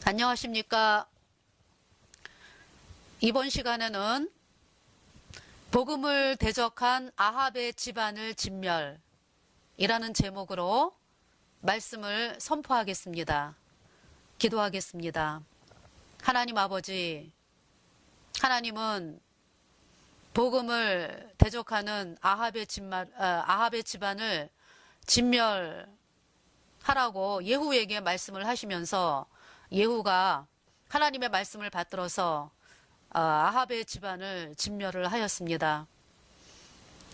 안녕하십니까. 이번 시간에는 복음을 대적한 아합의 집안을 진멸이라는 제목으로 말씀을 선포하겠습니다. 기도하겠습니다. 하나님 아버지, 하나님은 복음을 대적하는 아합의 집안을 진멸하라고 예후에게 말씀을 하시면서 예후가 하나님의 말씀을 받들어서 아합의 집안을 진멸을 하였습니다.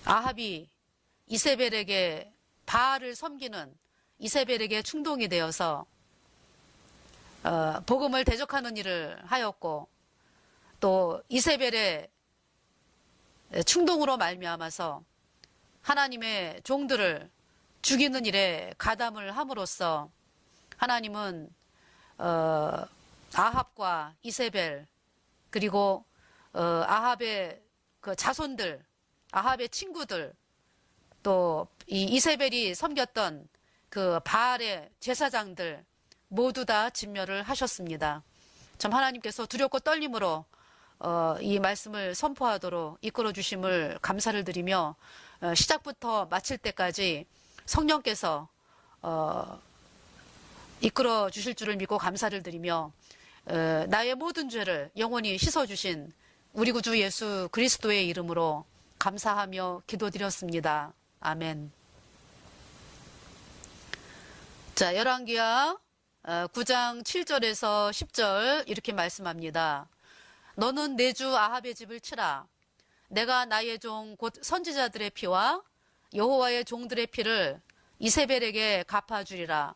아합이 이세벨에게 바알을 섬기는 이세벨에게 충동이 되어서 복음을 대적하는 일을 하였고, 또 이세벨의 충동으로 말미암아서 하나님의 종들을 죽이는 일에 가담을 함으로써 하나님은 아합과 이세벨, 그리고 아합의 그 자손들, 아합의 친구들, 또 이 이세벨이 섬겼던 그 바알의 제사장들 모두 다 진멸을 하셨습니다. 참 하나님께서 두렵고 떨림으로 이 말씀을 선포하도록 이끌어 주심을 감사를 드리며, 시작부터 마칠 때까지 성령께서 이끌어 주실 줄을 믿고 감사를 드리며, 나의 모든 죄를 영원히 씻어주신 우리 구주 예수 그리스도의 이름으로 감사하며 기도드렸습니다. 아멘. 자, 열왕기하 9장 7절에서 10절 이렇게 말씀합니다. 너는 내 주 아합의 집을 치라. 내가 나의 종 곧 선지자들의 피와 여호와의 종들의 피를 이세벨에게 갚아주리라.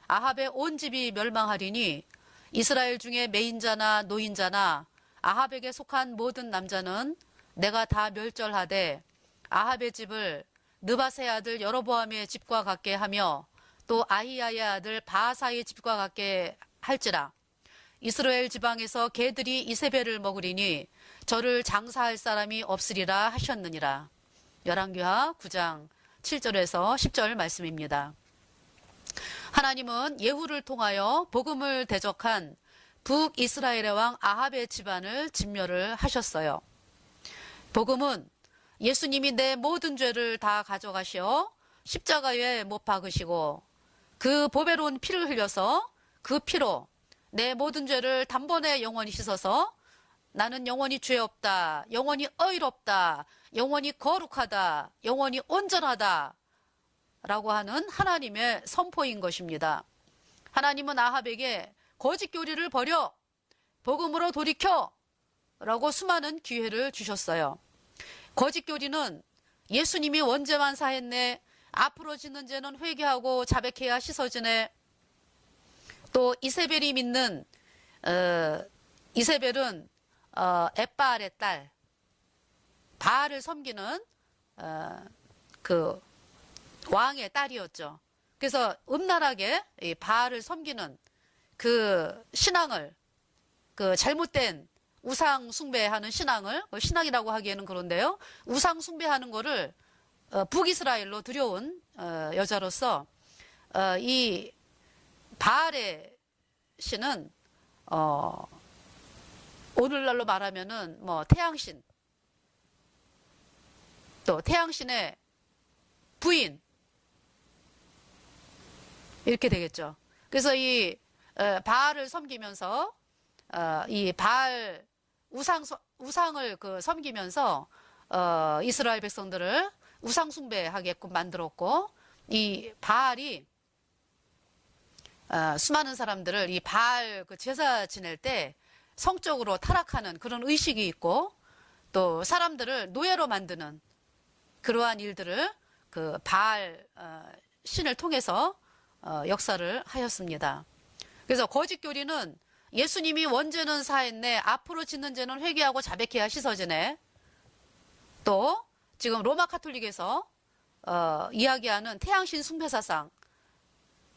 아합의 온 집이 멸망하리니 이스라엘 중에 매인자나 노인자나 아합에게 속한 모든 남자는 내가 다 멸절하되 아합의 집을 느바세 아들 여로보암의 집과 같게 하며 또 아히야의 아들 바하사의 집과 같게 할지라. 이스라엘 지방에서 개들이 이세벨을 먹으리니 저를 장사할 사람이 없으리라 하셨느니라. 열왕기하 9장 7절에서 10절 말씀입니다. 하나님은 예후를 통하여 복음을 대적한 북이스라엘의 왕 아합의 집안을 진멸을 하셨어요. 복음은 예수님이 내 모든 죄를 다 가져가시어 십자가에 못 박으시고 그 보배로운 피를 흘려서 그 피로 내 모든 죄를 단번에 영원히 씻어서 나는 영원히 죄 없다, 영원히 의롭다, 영원히 거룩하다, 영원히 온전하다 라고 하는 하나님의 선포인 것입니다. 하나님은 아합에게 거짓 교리를 버려 복음으로 돌이켜 라고 수많은 기회를 주셨어요. 거짓 교리는 예수님이 원죄만 사했네, 앞으로 짓는 죄는 회개하고 자백해야 씻어지네, 또 이세벨이 믿는 이세벨은 엣바알의 딸, 바알을 섬기는 그 왕의 딸이었죠. 그래서 음란하게 이 바알을 섬기는 그 신앙을, 그 잘못된 우상 숭배하는 신앙을, 신앙이라고 하기에는 그런데요, 우상 숭배하는 거를 북이스라엘로 들여온 여자로서 이 바알의 신은 오늘날로 말하면은 뭐 태양신, 또 태양신의 부인 이렇게 되겠죠. 그래서 이 바알을 섬기면서 이 바알 우상을 그 섬기면서 이스라엘 백성들을 우상 숭배하게끔 만들었고, 이 바알이 수많은 사람들을 이 바알 그 제사 지낼 때 성적으로 타락하는 그런 의식이 있고, 또 사람들을 노예로 만드는 그러한 일들을 그 바알 신을 통해서 역사를 하였습니다. 그래서 거짓 교리는 예수님이 원죄는 사했네, 앞으로 짓는 죄는 회개하고 자백해야 씻어지네, 또 지금 로마 카톨릭에서 이야기하는 태양신 숭배사상,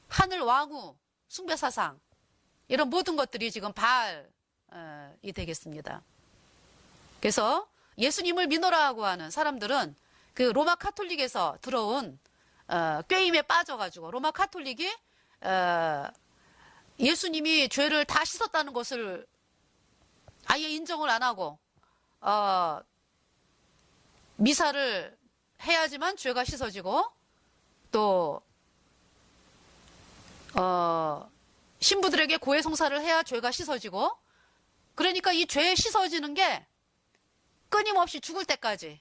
하늘 왕후 숭배사상, 이런 모든 것들이 지금 바알이 되겠습니다. 그래서 예수님을 믿어라고 하는 사람들은 그 로마 카톨릭에서 들어온 꾀임에 빠져가지고 로마 카톨릭이 예수님이 죄를 다 씻었다는 것을 아예 인정을 안 하고 미사를 해야지만 죄가 씻어지고 또 신부들에게 고해 성사를 해야 죄가 씻어지고, 그러니까 이 죄 씻어지는 게 끊임없이 죽을 때까지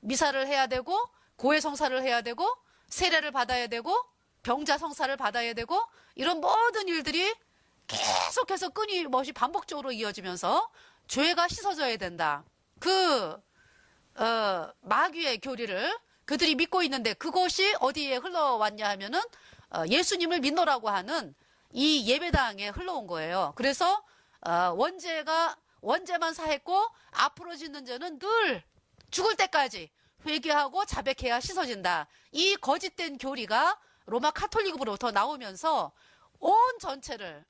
미사를 해야 되고 고해 성사를 해야 되고 세례를 받아야 되고 병자 성사를 받아야 되고, 이런 모든 일들이 계속해서 끊임없이 반복적으로 이어지면서 죄가 씻어져야 된다. 그 마귀의 교리를 그들이 믿고 있는데, 그것이 어디에 흘러왔냐 하면은 예수님을 믿노라고 하는 이 예배당에 흘러온 거예요. 그래서 원죄만 사했고 앞으로 짓는 죄는 늘 죽을 때까지 회개하고 자백해야 씻어진다. 이 거짓된 교리가 로마 카톨릭으로부터 나오면서 온 전체를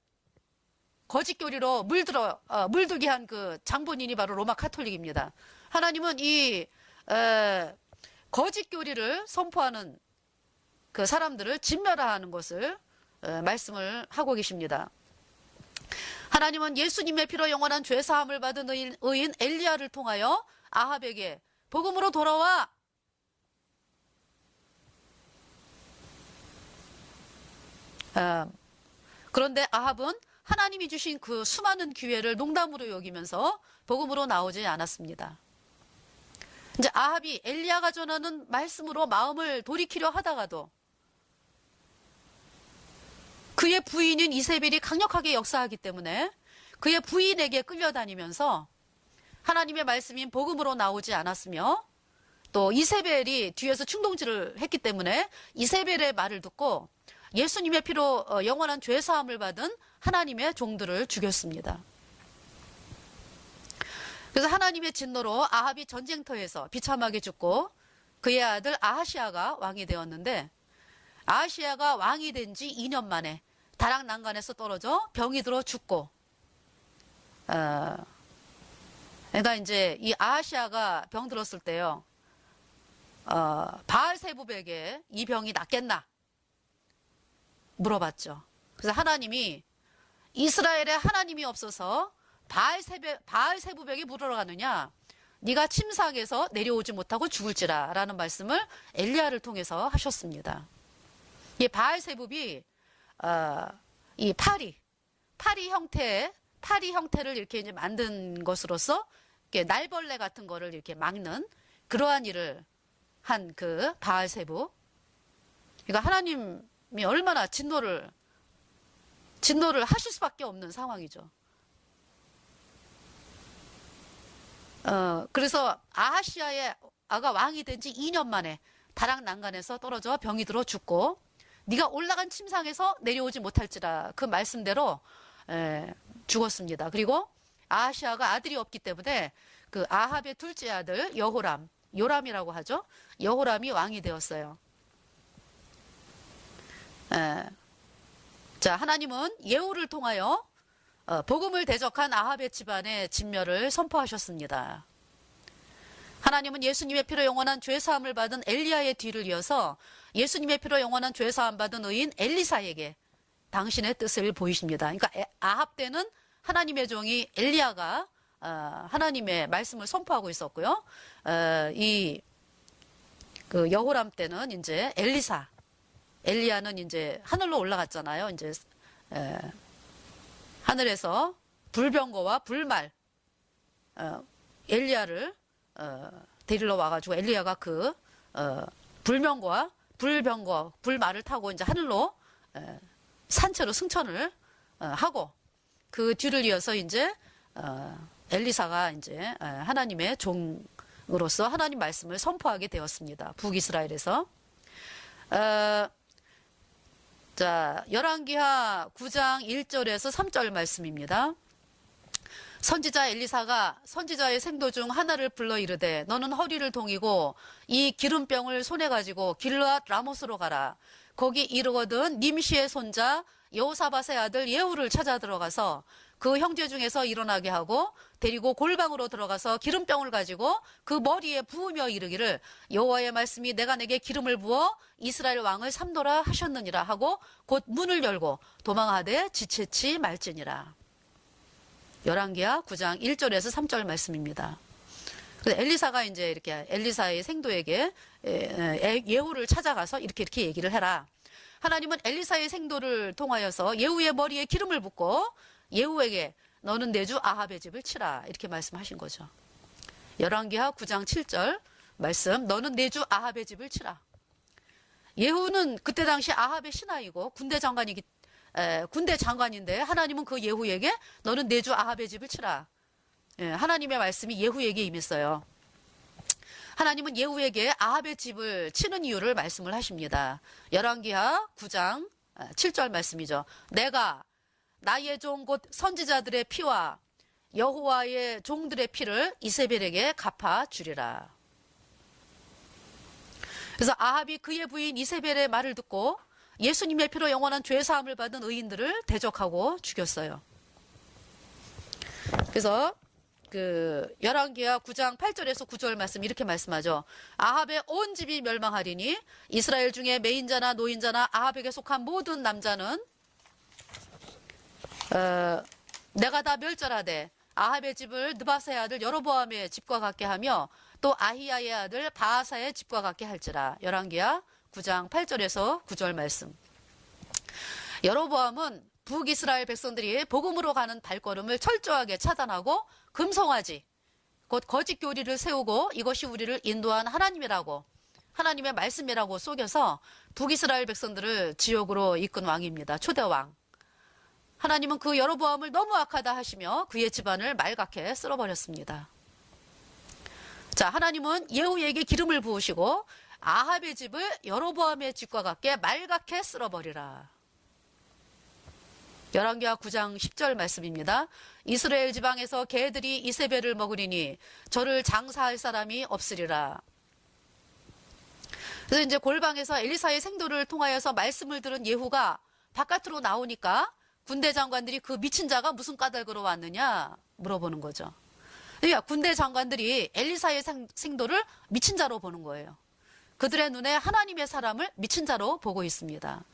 거짓 교리로 물들게 한 그 장본인이 바로 로마 카톨릭입니다. 하나님은 이 거짓 교리를 선포하는 그 사람들을 진멸하는 것을 말씀을 하고 계십니다. 하나님은 예수님의 피로 영원한 죄사함을 받은 의인 엘리야를 통하여 아합에게 복음으로 돌아와 그런데 아합은 하나님이 주신 그 수많은 기회를 농담으로 여기면서 복음으로 나오지 않았습니다. 이제 아합이 엘리야가 전하는 말씀으로 마음을 돌이키려 하다가도 그의 부인인 이세벨이 강력하게 역사하기 때문에 그의 부인에게 끌려다니면서 하나님의 말씀인 복음으로 나오지 않았으며, 또 이세벨이 뒤에서 충동질을 했기 때문에 이세벨의 말을 듣고 예수님의 피로 영원한 죄사함을 받은 하나님의 종들을 죽였습니다. 그래서 하나님의 진노로 아합이 전쟁터에서 비참하게 죽고 그의 아들 아하시아가 왕이 되었는데, 아하시아가 왕이 된 지 2년 만에 다락난간에서 떨어져 병이 들어 죽고, 그러니까 이제 이 아하시아가 병 들었을 때요, 바알세붑에게 이 병이 낫겠나 물어봤죠. 그래서 하나님이 이스라엘에 하나님이 없어서 바알세붑에게 물으러 가느냐, 네가 침상에서 내려오지 못하고 죽을지라 라는 말씀을 엘리야를 통해서 하셨습니다. 이 바알세붑이 이 파리 형태를 이렇게 이제 만든 것으로서 이렇게 날벌레 같은 거를 이렇게 막는 그러한 일을 한 그 바알세붑. 그러니까 하나님이 얼마나 진노를 하실 수밖에 없는 상황이죠. 그래서 아하시아가 왕이 된 지 2년 만에 다락난간에서 떨어져 병이 들어 죽고, 네가 올라간 침상에서 내려오지 못할지라 그 말씀대로 죽었습니다. 그리고 아하시아가 아들이 없기 때문에 그 아합의 둘째 아들 요람이라고 하죠. 여호람이 왕이 되었어요. 자, 하나님은 예후를 통하여 복음을 대적한 아합의 집안의 진멸을 선포하셨습니다. 하나님은 예수님의 피로 영원한 죄사함을 받은 엘리야의 뒤를 이어서 예수님의 피로 영원한 죄사함 받은 의인 엘리사에게 당신의 뜻을 보이십니다. 그러니까 아합 때는 하나님의 종이 엘리야가 하나님의 말씀을 선포하고 있었고요. 그 여호람 때는 이제 엘리야는 이제 하늘로 올라갔잖아요. 이제 하늘에서 불병거와 불말 엘리야를 데리러 와가지고 엘리야가 그 불명거와 불말을 타고 이제 하늘로 산채로 승천을 하고, 그 뒤를 이어서 이제 엘리사가 이제 하나님의 종으로서 하나님 말씀을 선포하게 되었습니다. 북이스라엘에서. 자, 열왕기하 9장 1절에서 3절 말씀입니다. 선지자 엘리사가 선지자의 생도 중 하나를 불러 이르되 너는 허리를 동이고 이 기름병을 손에 가지고 길르앗 라못으로 가라. 거기 이르거든 님시의 손자 여호사밧의 아들 예후를 찾아 들어가서 그 형제 중에서 일어나게 하고 데리고 골방으로 들어가서 기름병을 가지고 그 머리에 부으며 이르기를 여호와의 말씀이 내가 내게 기름을 부어 이스라엘 왕을 삼노라 하셨느니라 하고 곧 문을 열고 도망하되 지체치 말지니라. 열왕기하 9장 1절에서 3절 말씀입니다. 그래서 엘리사가 이제 이렇게 엘리사의 생도에게 예후를 찾아가서 이렇게 얘기를 해라. 하나님은 엘리사의 생도를 통하여서 예후의 머리에 기름을 붓고 예후에게 너는 내 주 아합의 집을 치라 이렇게 말씀하신 거죠. 열왕기하 9장 7절 말씀 너는 내 주 아합의 집을 치라. 예후는 그때 당시 아합의 신하이고 군대 장관인데 하나님은 그 예후에게 너는 내 주 아합의 집을 치라. 하나님의 말씀이 예후에게 임했어요. 하나님은 예후에게 아합의 집을 치는 이유를 말씀을 하십니다. 열왕기하 9장 7절 말씀이죠. 내가 나의 종 곧 선지자들의 피와 여호와의 종들의 피를 이세벨에게 갚아 주리라. 그래서 아합이 그의 부인 이세벨의 말을 듣고 예수님의 피로 영원한 죄사함을 받은 의인들을 대적하고 죽였어요. 그래서 그 열왕기하 9장 8절에서 9절 말씀 이렇게 말씀하죠. 아합의 온 집이 멸망하리니 이스라엘 중에 매인자나 노인자나 아합에게 속한 모든 남자는 내가 다 멸절하되 아합의 집을 느바세의 아들 여로보암의 집과 같게 하며 또 아히야의 아들 바하사의 집과 같게 할지라. 열왕기하 9장 8절에서 9절 말씀. 여로보암은 북이스라엘 백성들이 복음으로 가는 발걸음을 철저하게 차단하고 금송아지 곧 거짓 교리를 세우고 이것이 우리를 인도한 하나님이라고 하나님의 말씀이라고 속여서 북이스라엘 백성들을 지옥으로 이끈 왕입니다. 초대왕. 하나님은 그 여로보암을 너무 악하다 하시며 그의 집안을 말갛게 쓸어버렸습니다. 자, 하나님은 예후에게 기름을 부으시고 아합의 집을 여로보암의 집과 같게 말갛게 쓸어버리라. 열왕기하 9장 10절 말씀입니다. 이스라엘 지방에서 개들이 이세벨을 먹으리니 저를 장사할 사람이 없으리라. 그래서 이제 골방에서 엘리사의 생도를 통하여서 말씀을 들은 예후가 바깥으로 나오니까 군대 장관들이 그 미친 자가 무슨 까닭으로 왔느냐 물어보는 거죠. 그러니까 군대 장관들이 엘리사의 생도를 미친 자로 보는 거예요. 그들의 눈에 하나님의 사람을 미친 자로 보고 있습니다.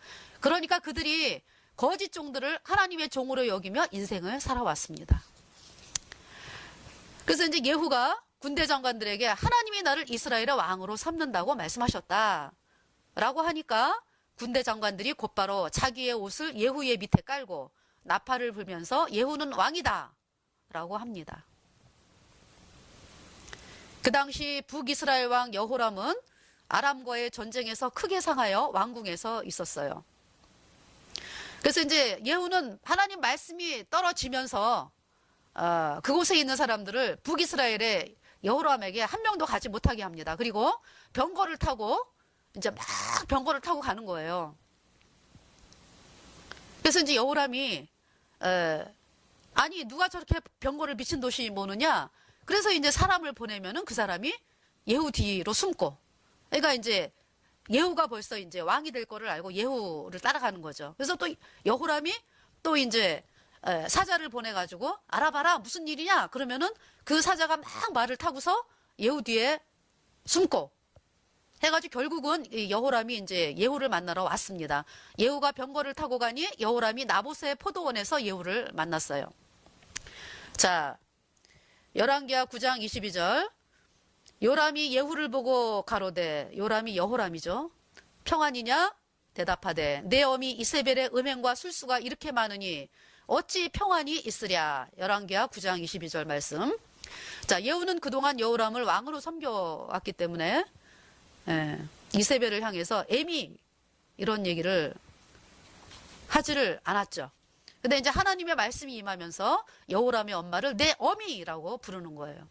그러니까 그들이 거짓 종들을 하나님의 종으로 여기며 인생을 살아왔습니다. 그래서 이제 예후가 군대 장관들에게 하나님이 나를 이스라엘의 왕으로 삼는다고 말씀하셨다 라고 하니까 군대 장관들이 곧바로 자기의 옷을 예후의 밑에 깔고 나팔을 불면서 예후는 왕이다 라고 합니다. 그 당시 북이스라엘 왕 여호람은 아람과의 전쟁에서 크게 상하여 왕궁에서 있었어요. 그래서 이제 예후는 하나님 말씀이 떨어지면서 그곳에 있는 사람들을 북이스라엘의 여호람에게 한 명도 가지 못하게 합니다. 그리고 병거를 타고 이제 막 병거를 타고 가는 거예요. 그래서 이제 여호람이 아니 누가 저렇게 병거를 미친 듯이 모느냐? 그래서 이제 사람을 보내면은 그 사람이 예후 뒤로 숨고, 그러니까 이제 예후가 벌써 이제 왕이 될 거를 알고 예후를 따라가는 거죠. 그래서 또 여호람이 또 이제 사자를 보내가지고 알아봐라 무슨 일이냐? 그러면은 그 사자가 막 말을 타고서 예후 뒤에 숨고 해가지고 결국은 여호람이 이제 예후를 만나러 왔습니다. 예후가 병거를 타고 가니 여호람이 나봇의 포도원에서 예후를 만났어요. 자, 열왕기하 9장 22절. 요람이 예후를 보고 가로되, 요람이 여호람이죠. 평안이냐? 대답하되 내 어미 이세벨의 음행과 술수가 이렇게 많으니 어찌 평안이 있으랴. 열왕기하 9장 22절 말씀. 자, 예후는 그동안 여호람을 왕으로 섬겨왔기 때문에 이세벨을 향해서 애미 이런 얘기를 하지를 않았죠. 근데 이제 하나님의 말씀이 임하면서 여호람의 엄마를 내 어미라고 부르는 거예요.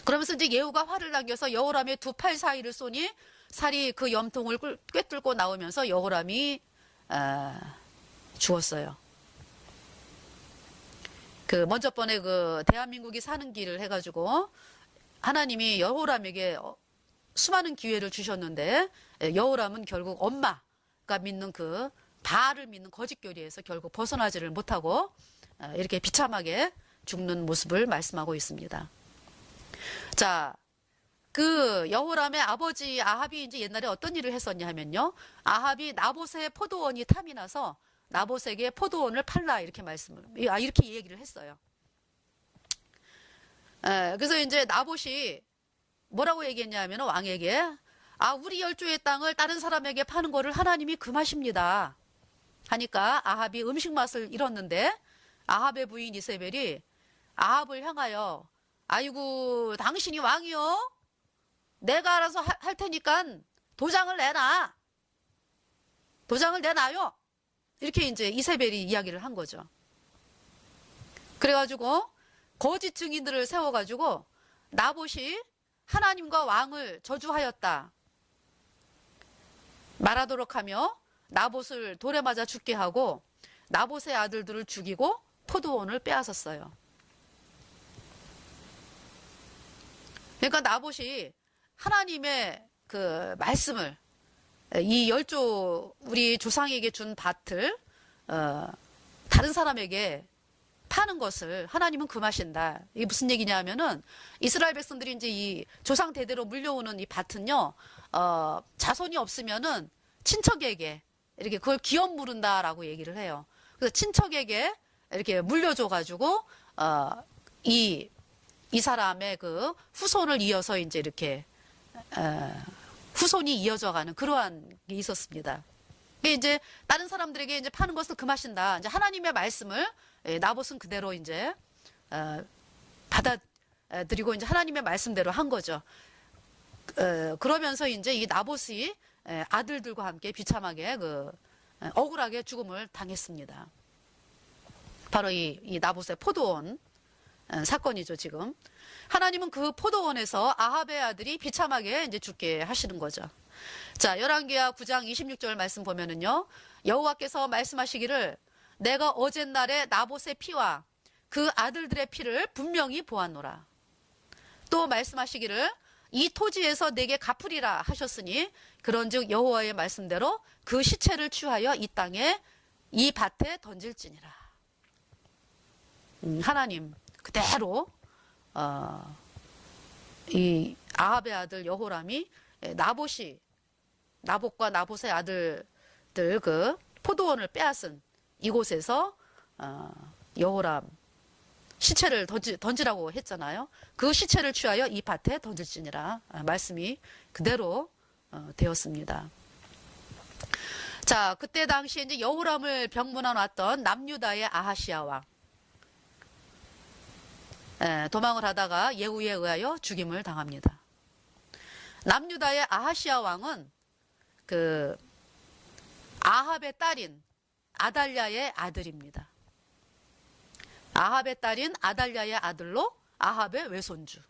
그러면서 이제 예후가 화를 당겨서 여호람의 두 팔 사이를 쏘니 살이 그 염통을 꿰뚫고 나오면서 여호람이 죽었어요. 그 먼저 번에 그 대한민국이 사는 길을 해가지고 하나님이 여호람에게 수많은 기회를 주셨는데 여호람은 결국 엄마가 믿는 그 바알을 믿는 거짓 교리에서 결국 벗어나지를 못하고 이렇게 비참하게 죽는 모습을 말씀하고 있습니다. 자, 그 여호람의 아버지 아합이 이제 옛날에 어떤 일을 했었냐 하면요. 아합이 나봇의 포도원이 탐이 나서 나봇에게 포도원을 팔라 이렇게 이렇게 얘기를 했어요. 그래서 이제 나봇이 뭐라고 얘기했냐 하면 왕에게 우리 열조의 땅을 다른 사람에게 파는 거를 하나님이 금하십니다. 하니까 아합이 음식 맛을 잃었는데 아합의 부인 이세벨이 아합을 향하여 아이고 당신이 왕이요? 내가 알아서 할 테니까 도장을 내놔. 도장을 내놔요. 이렇게 이제 이세벨이 이야기를 한 거죠. 그래가지고 거짓 증인들을 세워가지고 나봇이 하나님과 왕을 저주하였다 말하도록 하며 나봇을 돌에 맞아 죽게 하고 나봇의 아들들을 죽이고 포도원을 빼앗았어요. 그러니까 나봇이 하나님의 그 말씀을 이 열조 우리 조상에게 준 밭을 다른 사람에게 파는 것을 하나님은 금하신다. 이게 무슨 얘기냐 하면은 이스라엘 백성들이 이제 이 조상 대대로 물려오는 이 밭은요, 자손이 없으면은 친척에게 이렇게 그걸 기업 물은다라고 얘기를 해요. 그래서 친척에게 이렇게 물려줘가지고, 이 사람의 그 후손을 이어서 이제 이렇게, 후손이 이어져가는 그러한 게 있었습니다. 이제 다른 사람들에게 이제 파는 것을 금하신다. 이제 하나님의 말씀을 나봇은 그대로 이제 받아들이고 이제 하나님의 말씀대로 한 거죠. 그러면서 이제 이 나봇이 아들들과 함께 비참하게 억울하게 죽음을 당했습니다. 바로 이 나봇의 포도원 사건이죠, 지금. 하나님은 그 포도원에서 아합의 아들이 비참하게 이제 죽게 하시는 거죠. 자, 열왕기하 9장 26절 말씀 보면은요, 여호와께서 말씀하시기를 내가 어젯날에 나봇의 피와 그 아들들의 피를 분명히 보았노라. 또 말씀하시기를 이 토지에서 내게 갚으리라 하셨으니 그런즉 여호와의 말씀대로 그 시체를 취하여 이 땅에 이 밭에 던질지니라. 하나님 그대로 이 아합의 아들 여호람이 나봇과 나봇의 아들들 그 포도원을 빼앗은 이곳에서 여호람 시체를 던지라고 했잖아요. 그 시체를 취하여 이 밭에 던질지니라. 말씀이 그대로 되었습니다. 자, 그때 당시에 이제 여호람을 병문안 왔던 남유다의 아하시아 왕. 도망을 하다가 예후에 의하여 죽임을 당합니다. 남유다의 아하시아 왕은 그 아합의 딸인 아달랴의 아들입니다. 아합의 딸인 아달랴의 아들로 아합의 외손주.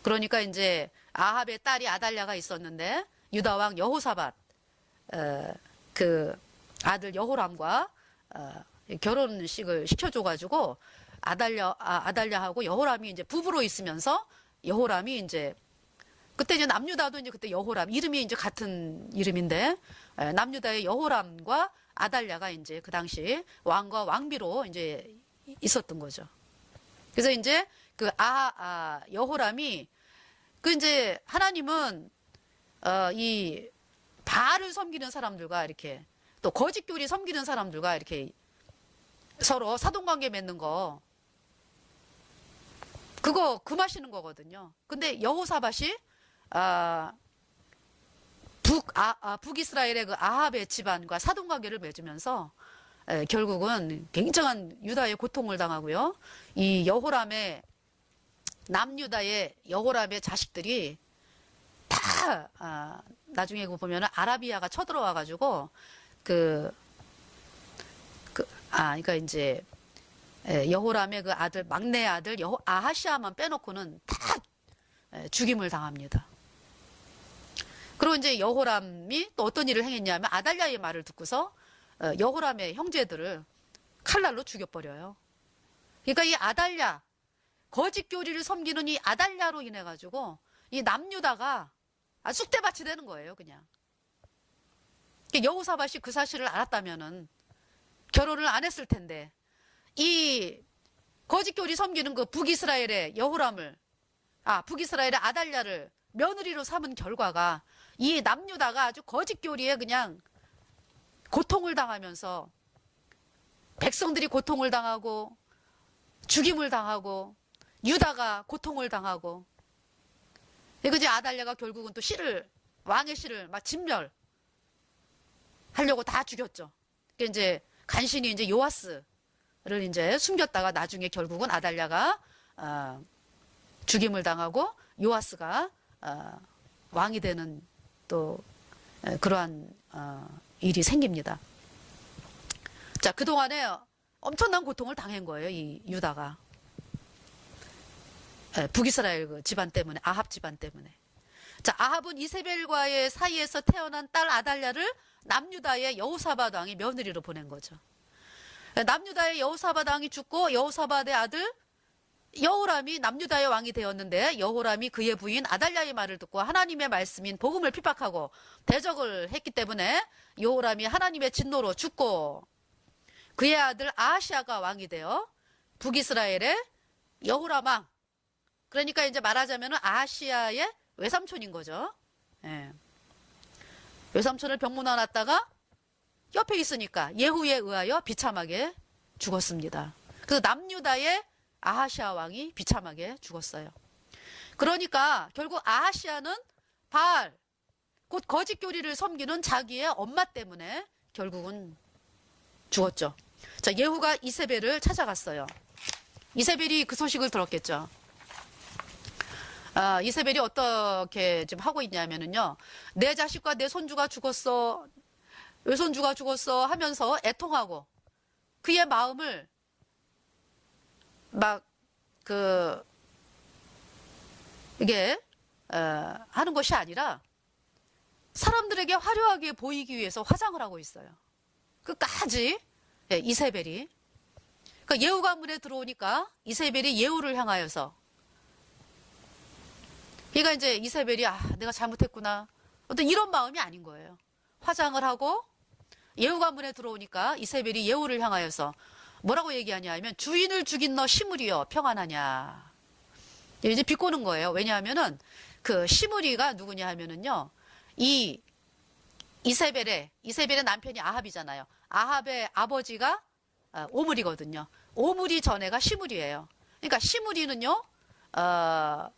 그러니까 이제 아합의 딸이 아달랴가 있었는데 유다왕 여호사밧 그 아들 여호람과 결혼식을 시켜줘가지고 아달랴하고 여호람이 이제 부부로 있으면서 여호람이 이제 그때 이제 남유다도 이제 그때 여호람 이름이 이제 같은 이름인데 남유다의 여호람과 아달랴가 이제 그 당시 왕과 왕비로 이제 있었던 거죠. 그래서 이제 그 여호람이 그 이제 하나님은 이 바알을 섬기는 사람들과 이렇게 또 거짓 교리 섬기는 사람들과 이렇게 서로 사돈관계 맺는 거 그거 금하시는 거거든요. 근데 여호사밧이 북이스라엘의 그 아합의 집안과 사돈관계를 맺으면서 결국은 굉장한 유다의 고통을 당하고요. 이 여호람의 남유다의 여호람의 자식들이 다 나중에 보면은 아라비아가 쳐들어와 가지고 그러니까 이제 여호람의 그 아들 막내 아들 아하시아만 빼놓고는 다 죽임을 당합니다. 그리고 이제 여호람이 또 어떤 일을 행했냐면 아달랴의 말을 듣고서 여호람의 형제들을 칼날로 죽여버려요. 그러니까 이 아달랴 거짓 교리를 섬기는 이 아달랴로 인해 가지고 이 남유다가 쑥대밭이 되는 거예요, 그냥. 여호사밧이 그 사실을 알았다면은 결혼을 안 했을 텐데, 이 거짓교리 섬기는 그 북이스라엘의 북이스라엘의 아달랴를 며느리로 삼은 결과가 이 남유다가 아주 거짓교리에 그냥 고통을 당하면서 백성들이 고통을 당하고 죽임을 당하고 유다가 고통을 당하고, 그지? 아달랴가 결국은 또 왕의 씨를 막 진멸하려고 다 죽였죠. 그러니까 이제 간신히 이제 요아스를 이제 숨겼다가 나중에 결국은 아달랴가 죽임을 당하고 요아스가 왕이 되는 또 그러한 일이 생깁니다. 자, 그동안에 엄청난 고통을 당한 거예요, 이 유다가. 북이스라엘 그 집안 때문에, 아합 집안 때문에. 자, 아합은 이세벨과의 사이에서 태어난 딸 아달랴를 남유다의 여호사밧 왕이 며느리로 보낸 거죠. 남유다의 여호사밧 왕이 죽고 여호사밧의 아들 여호람이 남유다의 왕이 되었는데, 여호람이 그의 부인 아달랴의 말을 듣고 하나님의 말씀인 복음을 핍박하고 대적을 했기 때문에 여호람이 하나님의 진노로 죽고, 그의 아들 아하시아가 왕이 되어 북이스라엘의 여호람 왕, 그러니까 이제 말하자면 아하시아의 외삼촌인 거죠. 예. 외삼촌을 병문안 놨다가 옆에 있으니까 예후에 의하여 비참하게 죽었습니다. 그래서 남유다의 아하시아 왕이 비참하게 죽었어요. 그러니까 결국 아하시아는 바알, 곧 거짓교리를 섬기는 자기의 엄마 때문에 결국은 죽었죠. 자, 예후가 이세벨을 찾아갔어요. 이세벨이 그 소식을 들었겠죠. 이세벨이 어떻게 지금 하고 있냐면은요, 내 자식과 내 손주가 죽었어, 외손주가 죽었어 하면서 애통하고, 그의 마음을 이게 하는 것이 아니라 사람들에게 화려하게 보이기 위해서 화장을 하고 있어요. 끝까지. 이세벨이. 그러니까 예후가 문에 들어오니까 이세벨이 예후를 향하여서, 그러니까 이제 이세벨이 내가 잘못했구나, 어떤 이런 마음이 아닌 거예요. 화장을 하고 예후가 문에 들어오니까 이세벨이 예후를 향하여서 뭐라고 얘기하냐 하면, 주인을 죽인 너 시므리여 평안하냐, 이제 비꼬는 거예요. 왜냐하면은 그 시므리가 누구냐 하면은요, 이세벨의 남편이 아합이잖아요. 아합의 아버지가 오므리거든요. 오므리 전애가 시므리예요. 그러니까 시므리는요,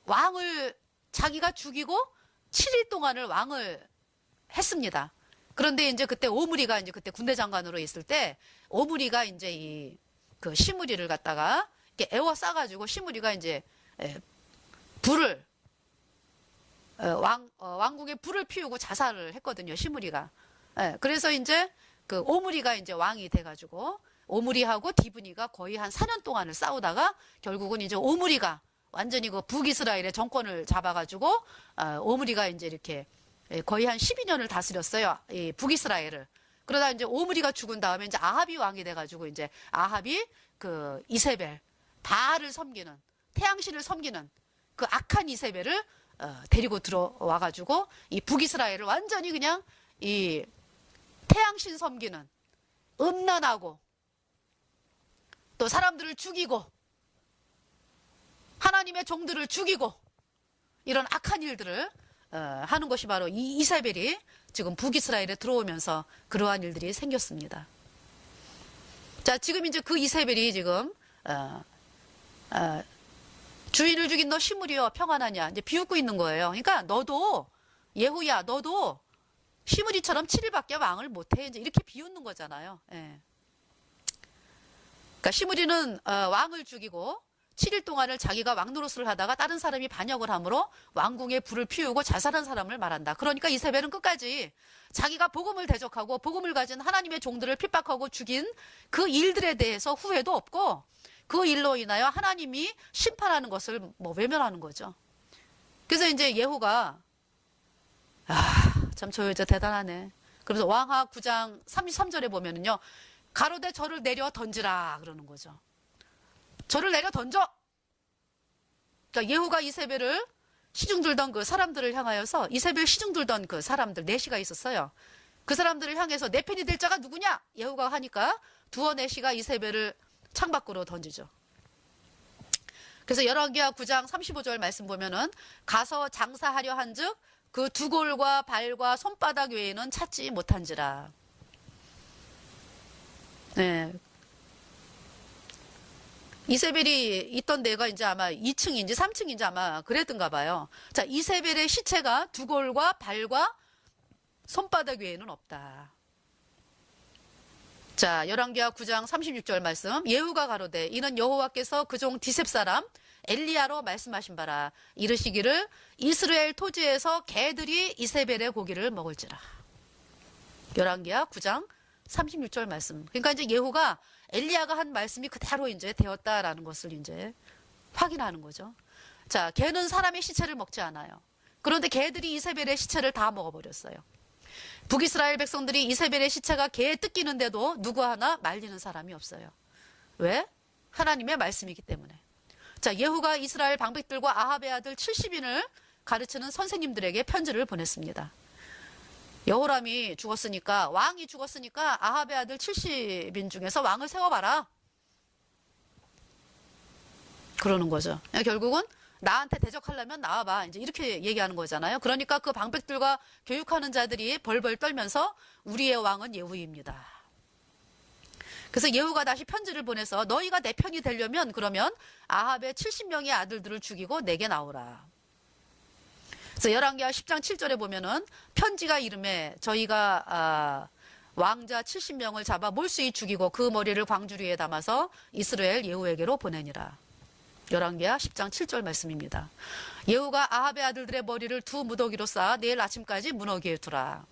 왕을 자기가 죽이고 7일 동안을 왕을 했습니다. 그런데 이제 그때 오므리가 이제 그때 군대 장관으로 있을 때, 오므리가 이제 그 시므리를 갖다가 이렇게 애워싸가지고 시므리가 이제 불을 왕궁에 불을 피우고 자살을 했거든요, 시므리가. 그래서 이제 그 오므리가 이제 왕이 돼가지고, 오므리하고 디브니가 거의 한 4년 동안을 싸우다가 결국은 이제 오므리가 완전히 그 북이스라엘의 정권을 잡아가지고, 오므리가 이제 이렇게 거의 한 12년을 다스렸어요, 이 북이스라엘을. 그러다 이제 오므리가 죽은 다음에 이제 아합이 왕이 돼가지고, 이제 아합이 그 이세벨, 바알을 섬기는, 태양신을 섬기는 그 악한 이세벨을 데리고 들어와가지고 이 북이스라엘을 완전히 그냥 이 태양신 섬기는, 음란하고 또 사람들을 죽이고 하나님의 종들을 죽이고 이런 악한 일들을 하는 것이 바로 이 이세벨이 지금 북이스라엘에 들어오면서 그러한 일들이 생겼습니다. 자, 지금 이제 그 이세벨이 지금 주인을 죽인 너 시므리여 평안하냐, 이제 비웃고 있는 거예요. 그러니까 너도, 예후야, 너도 시므리처럼 7일밖에 왕을 못해, 이제 이렇게 비웃는 거잖아요. 예. 그러니까 시므리는 왕을 죽이고 7일 동안을 자기가 왕노릇을 하다가 다른 사람이 반역을 함으로 왕궁에 불을 피우고 자살한 사람을 말한다. 그러니까 이세벨은 끝까지 자기가 복음을 대적하고 복음을 가진 하나님의 종들을 핍박하고 죽인 그 일들에 대해서 후회도 없고, 그 일로 인하여 하나님이 심판하는 것을 외면하는 거죠. 그래서 이제 예후가 참 저 여자 대단하네. 그래서 왕하 9장 33절에 보면은요, 가로되 저를 내려 던지라 그러는 거죠. 저를 내려 던져. 그러니까 예후가 이세벨을 시중 들던 그 사람들을 향하여서 이세벨 시중 들던 그 사람들 넷이가 있었어요. 그 사람들을 향해서 내 편이 될 자가 누구냐? 예후가 하니까 두어 넷이가 이세벨을 창밖으로 던지죠. 그래서 열왕기하 9장 35절 말씀 보면은 가서 장사하려 한즉 그 두골과 발과 손바닥 외에는 찾지 못한지라. 네. 이세벨이 있던 데가 이제 아마 2층인지 3층인지 아마 그랬던가 봐요. 자, 이세벨의 시체가 두골과 발과 손바닥 외에는 없다. 자, 열왕기하 9장 36절 말씀. 예후가 가로되 이는 여호와께서 그종 디셉 사람 엘리야로 말씀하신 바라. 이르시기를 이스라엘 토지에서 개들이 이세벨의 고기를 먹을지라. 열왕기하 9장 36절 말씀. 그러니까 이제 예후가 엘리야가 한 말씀이 그대로 이제 되었다라는 것을 이제 확인하는 거죠. 자, 개는 사람의 시체를 먹지 않아요. 그런데 개들이 이세벨의 시체를 다 먹어버렸어요. 북이스라엘 백성들이 이세벨의 시체가 개에 뜯기는데도 누구 하나 말리는 사람이 없어요. 왜? 하나님의 말씀이기 때문에. 자, 예후가 이스라엘 방백들과 아합의 아들 70인을 가르치는 선생님들에게 편지를 보냈습니다. 여호람이 죽었으니까, 왕이 죽었으니까 아합의 아들 70인 중에서 왕을 세워봐라. 그러는 거죠. 결국은 나한테 대적하려면 나와봐. 이제 이렇게 얘기하는 거잖아요. 그러니까 그 방백들과 교육하는 자들이 벌벌 떨면서 우리의 왕은 예후입니다. 그래서 예후가 다시 편지를 보내서 너희가 내 편이 되려면 그러면 아합의 70명의 아들들을 죽이고 내게 나오라. 그래서 열왕기하 10장 7절에 보면은 편지가 이름에 저희가 왕자 70명을 잡아 몰수히 죽이고 그 머리를 광주리에 담아서 이스라엘 예후에게로 보내니라. 열왕기하 10장 7절 말씀입니다. 예후가 아합의 아들들의 머리를 두 무더기로 쌓아 내일 아침까지 문어기에 두라.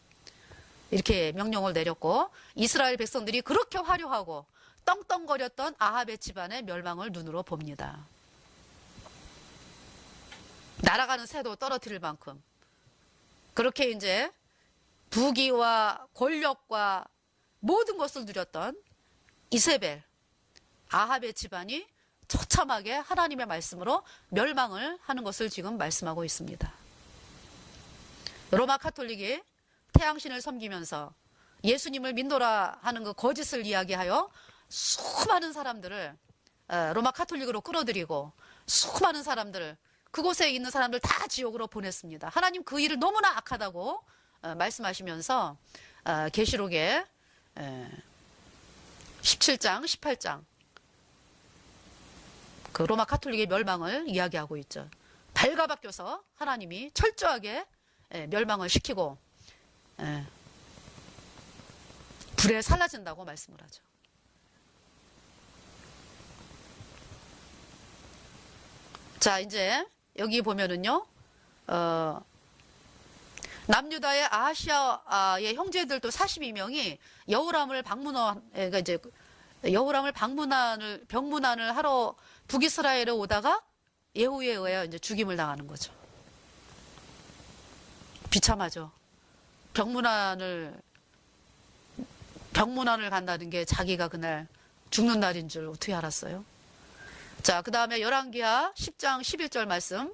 이렇게 명령을 내렸고 이스라엘 백성들이 그렇게 화려하고 떵떵거렸던 아합의 집안의 멸망을 눈으로 봅니다. 날아가는 새도 떨어뜨릴 만큼 그렇게 이제 부귀와 권력과 모든 것을 누렸던 이세벨, 아합의 집안이 처참하게 하나님의 말씀으로 멸망을 하는 것을 지금 말씀하고 있습니다. 로마 카톨릭이 태양신을 섬기면서 예수님을 믿노라 하는 그 거짓을 이야기하여 수많은 사람들을 로마 카톨릭으로 끌어들이고 수많은 사람들을 그곳에 있는 사람들 다 지옥으로 보냈습니다. 하나님 그 일을 너무나 악하다고 말씀하시면서 계시록에 17장, 18장 그 로마 카톨릭의 멸망을 이야기하고 있죠. 발가벗겨서 하나님이 철저하게 멸망을 시키고 불에 살라진다고 말씀을 하죠. 자, 이제 여기 보면은요, 남유다의 아하시아의 형제들도 42명이 여호람을 그러니까 이제 여호람을 병문안을 하러 북이스라엘에 오다가 예후에 의하여 이제 죽임을 당하는 거죠. 비참하죠. 병문안을 간다는 게 자기가 그날 죽는 날인 줄 어떻게 알았어요? 자, 그 다음에 열왕기하 10장 11절 말씀.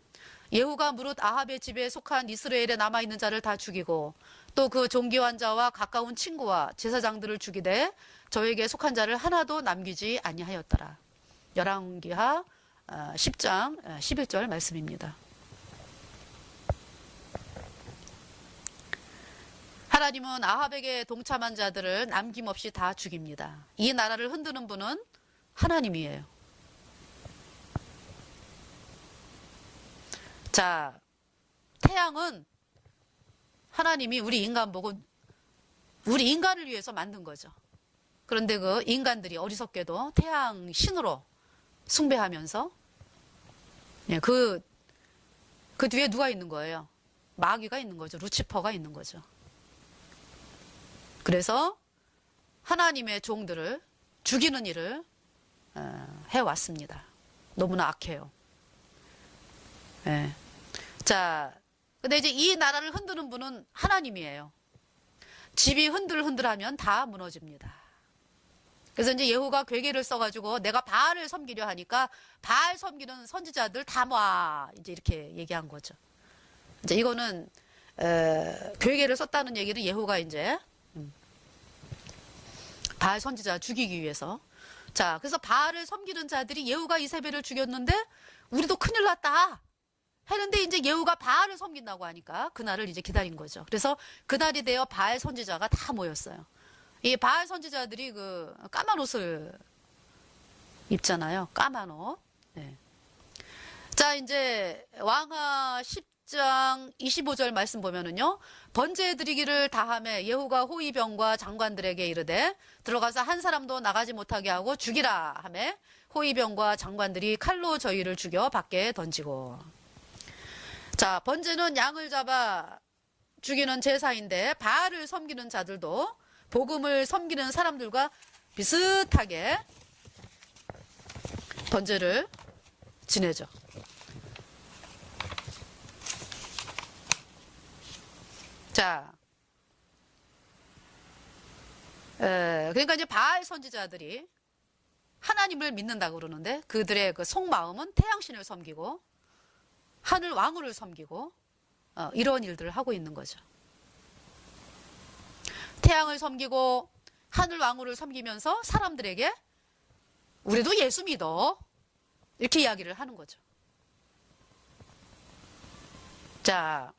예후가 무릇 아합의 집에 속한 이스라엘에 남아있는 자를 다 죽이고 또 그 종기환 자와 가까운 친구와 제사장들을 죽이되 저에게 속한 자를 하나도 남기지 아니하였더라. 열왕기하 10장 11절 말씀입니다. 하나님은 아합에게 동참한 자들을 남김없이 다 죽입니다. 이 나라를 흔드는 분은 하나님이에요. 자, 태양은 하나님이 우리 인간 보고 우리 인간을 위해서 만든 거죠. 그런데 그 인간들이 어리석게도 태양 신으로 숭배하면서 그 뒤에 누가 있는 거예요? 마귀가 있는 거죠. 루치퍼가 있는 거죠. 그래서 하나님의 종들을 죽이는 일을 해왔습니다. 너무나 악해요. 자, 근데 이제 이 나라를 흔드는 분은 하나님이에요. 집이 흔들흔들하면 다 무너집니다. 그래서 이제 예후가 괴계를 써가지고 내가 바알을 섬기려 하니까 바알 섬기는 선지자들 다 모아 이제 이렇게 얘기한 거죠. 이제 이거는 괴계를 썼다는 얘기는 예후가 이제 바알 선지자 죽이기 위해서. 자, 그래서 바알을 섬기는 자들이 예후가 이세벨을 죽였는데 우리도 큰일 났다 했는데 이제 예후가 바알을 섬긴다고 하니까 그날을 이제 기다린 거죠. 그래서 그날이 되어 바알 선지자가 다 모였어요. 이 바알 선지자들이 그 까만 옷을 입잖아요. 까만 옷. 네. 자, 이제 왕하 10장 25절 말씀 보면은요. 번제 드리기를 다하매 예후가 호위병과 장관들에게 이르되 들어가서 한 사람도 나가지 못하게 하고 죽이라 하매 호위병과 장관들이 칼로 저희를 죽여 밖에 던지고. 자, 번제는 양을 잡아 죽이는 제사인데 바알을 섬기는 자들도 복음을 섬기는 사람들과 비슷하게 번제를 지내죠. 자, 그러니까 이제 바알 선지자들이 하나님을 믿는다고 그러는데 그들의 그 속마음은 태양신을 섬기고 하늘 왕후를 섬기고 이런 일들을 하고 있는 거죠. 태양을 섬기고 하늘 왕후를 섬기면서 사람들에게 우리도 예수 믿어 이렇게 이야기를 하는 거죠. 자,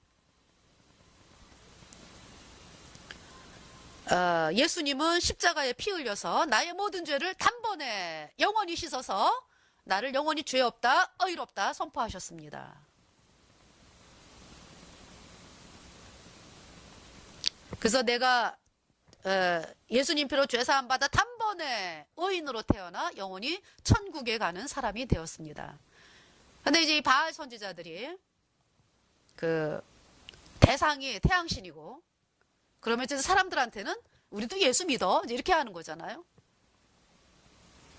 예수님은 십자가에 피 흘려서 나의 모든 죄를 단번에 영원히 씻어서 나를 영원히 죄 없다, 의롭다 선포하셨습니다. 그래서 내가 예수님 피로 죄사함 받아 단번에 의인으로 태어나 영원히 천국에 가는 사람이 되었습니다. 근데 이제 이 바알 선지자들이 그 대상이 태양신이고 그러면 이제 사람들한테는 우리도 예수 믿어 이렇게 하는 거잖아요.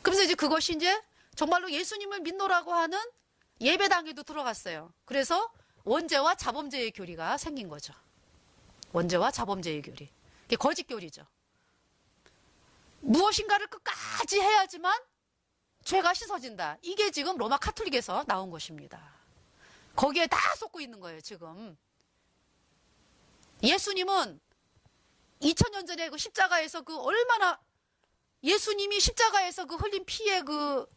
그래서 이제 그것이 이제 정말로 예수님을 믿노라고 하는 예배당에도 들어갔어요. 그래서 원죄와 자범죄의 교리가 생긴 거죠. 원죄와 자범죄의 교리. 이게 거짓 교리죠. 무엇인가를 끝까지 해야지만 죄가 씻어진다. 이게 지금 로마 카톨릭에서 나온 것입니다. 거기에 다 쏟고 있는 거예요, 지금. 예수님은 2000년 전에 그 십자가에서 그 얼마나 예수님이 십자가에서 그 흘린 피에 그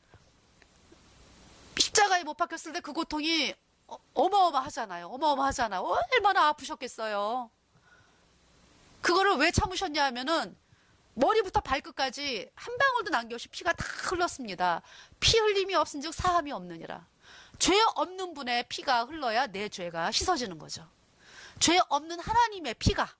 십자가에 못 박혔을 때 그 고통이 어마어마하잖아요. 어마어마하잖아. 얼마나 아프셨겠어요. 그거를 왜 참으셨냐 하면은 머리부터 발끝까지 한 방울도 남겨없이 피가 다 흘렀습니다. 피 흘림이 없은즉 사함이 없느니라. 죄 없는 분의 피가 흘러야 내 죄가 씻어지는 거죠. 죄 없는 하나님의 피가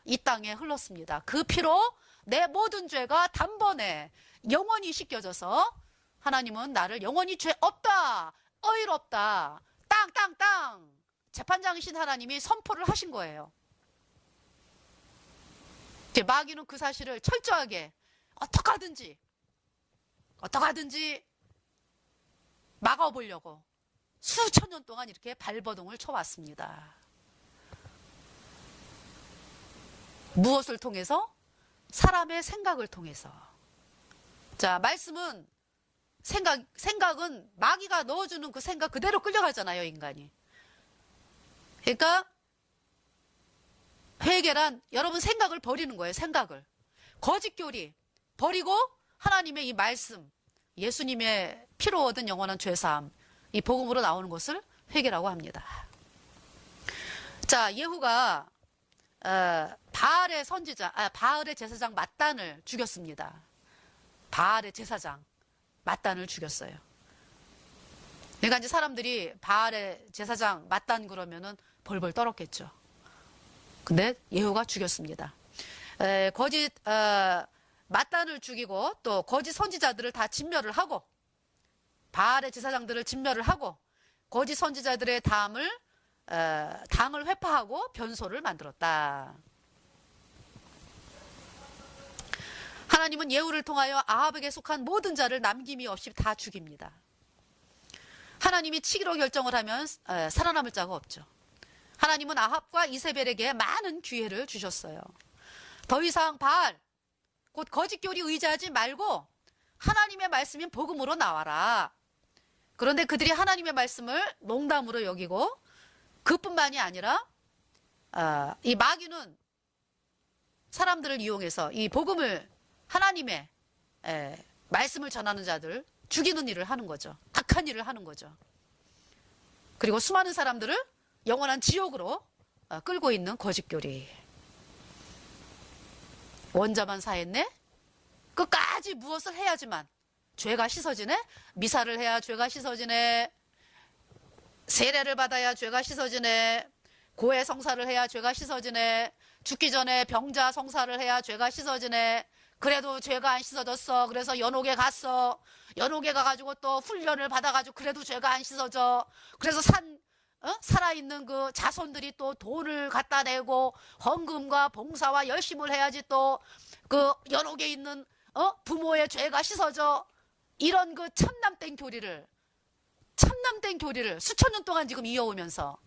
이 땅에 흘렀습니다. 그 피로 내 모든 죄가 단번에 영원히 씻겨져서 하나님은 나를 영원히 죄 없다, 의롭다, 땅땅땅 재판장이신 하나님이 선포를 하신 거예요. 마귀는 그 사실을 철저하게 어떻게 하든지 막아보려고 수천 년 동안 이렇게 발버둥을 쳐왔습니다. 무엇을 통해서? 사람의 생각을 통해서. 자, 말씀은 생각은 마귀가 넣어주는 그 생각 그대로 끌려가잖아요, 인간이. 그러니까 회개란 여러분 생각을 버리는 거예요. 생각을. 거짓교리 버리고 하나님의 이 말씀, 예수님의 피로 얻은 영원한 죄사함, 이 복음으로 나오는 것을 회개라고 합니다. 자, 예후가 바알의 바알의 제사장 맏단을 죽였습니다. 바알의 제사장 맏단을 죽였어요. 그러니까 이제 사람들이 바알의 제사장 맏단 그러면은 벌벌 떨었겠죠. 근데 예후가 죽였습니다. 거짓 맏단을 죽이고 또 거짓 선지자들을 다 진멸을 하고 바알의 제사장들을 진멸을 하고 거짓 선지자들의 당을 회파하고 변소를 만들었다. 하나님은 예후를 통하여 아합에게 속한 모든 자를 남김이 없이 다 죽입니다. 하나님이 치기로 결정을 하면 살아남을 자가 없죠. 하나님은 아합과 이세벨에게 많은 기회를 주셨어요. 더 이상 바알, 곧 거짓교리 의지하지 말고 하나님의 말씀인 복음으로 나와라. 그런데 그들이 하나님의 말씀을 농담으로 여기고 그뿐만이 아니라 이 마귀는 사람들을 이용해서 이 복음을 하나님의 말씀을 전하는 자들 죽이는 일을 하는 거죠. 악한 일을 하는 거죠. 그리고 수많은 사람들을 영원한 지옥으로 끌고 있는 거짓교리. 원자만 사했네? 끝까지 무엇을 해야지만 죄가 씻어지네? 미사를 해야 죄가 씻어지네? 세례를 받아야 죄가 씻어지네? 고해 성사를 해야 죄가 씻어지네? 죽기 전에 병자 성사를 해야 죄가 씻어지네? 그래도 죄가 안 씻어졌어. 그래서 연옥에 갔어. 연옥에 가가지고 또 훈련을 받아가지고 그래도 죄가 안 씻어져. 그래서 살아있는 그 자손들이 또 돈을 갖다 내고 헌금과 봉사와 열심을 해야지 또 그 연옥에 있는 부모의 죄가 씻어져. 이런 그 참남된 교리를 수천 년 동안 지금 이어오면서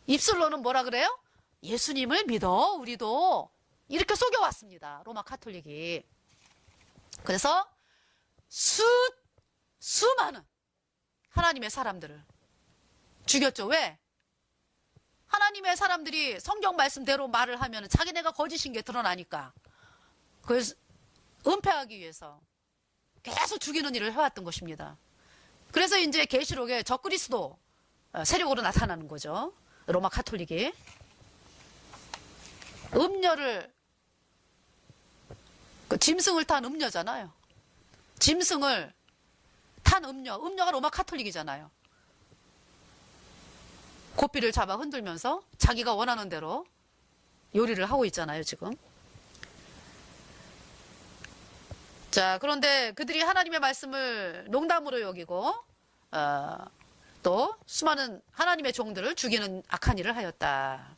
입술로는 뭐라 그래요? 예수님을 믿어 우리도. 이렇게 속여왔습니다. 로마 카톨릭이. 그래서 수많은 하나님의 사람들을 죽였죠. 왜? 하나님의 사람들이 성경 말씀대로 말을 하면 자기네가 거짓인 게 드러나니까. 그래서 은폐하기 위해서 계속 죽이는 일을 해왔던 것입니다. 그래서 이제 계시록에 적그리스도 세력으로 나타나는 거죠. 로마 카톨릭이. 음녀를 짐승을 탄 음녀잖아요. 짐승을 탄 음녀가 로마 카톨릭이잖아요. 고삐를 잡아 흔들면서 자기가 원하는 대로 요리를 하고 있잖아요, 지금. 자, 그런데 그들이 하나님의 말씀을 농담으로 여기고 또 수많은 하나님의 종들을 죽이는 악한 일을 하였다.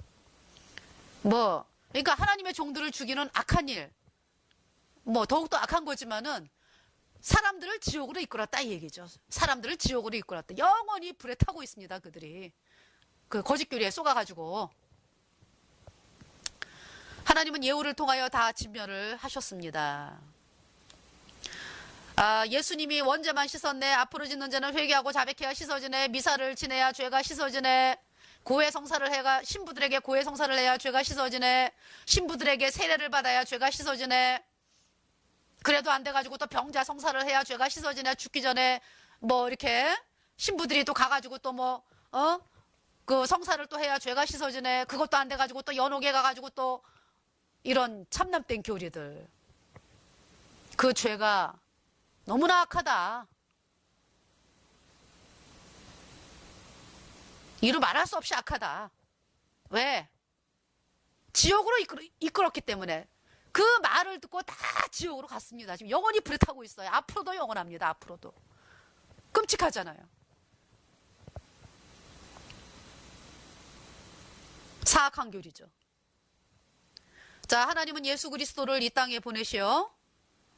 그러니까 하나님의 종들을 죽이는 악한 일, 더욱더 악한 거지만은 사람들을 지옥으로 이끌었다 이 얘기죠. 사람들을 지옥으로 이끌었다. 영원히 불에 타고 있습니다. 그들이 그 거짓교리에 쏘가가지고. 하나님은 예후를 통하여 다 진멸을 하셨습니다. 예수님이 원죄만 씻었네. 앞으로 짓는 죄는 회개하고 자백해야 씻어지네. 미사를 지내야 죄가 씻어지네. 고해 성사를 해가 신부들에게 고해 성사를 해야 죄가 씻어지네. 신부들에게 세례를 받아야 죄가 씻어지네. 그래도 안 돼가지고 또 병자 성사를 해야 죄가 씻어지네. 죽기 전에 이렇게 신부들이 또 가가지고 또 그 성사를 또 해야 죄가 씻어지네. 그것도 안 돼가지고 또 연옥에 가가지고 또 이런 참남된 교리들. 그 죄가 너무나 악하다. 이루 말할 수 없이 악하다. 왜? 지옥으로 이끌었기 때문에. 그 말을 듣고 다 지옥으로 갔습니다. 지금 영원히 불에 타고 있어요. 앞으로도 영원합니다. 앞으로도. 끔찍하잖아요. 사악한 교리죠. 자, 하나님은 예수 그리스도를 이 땅에 보내시어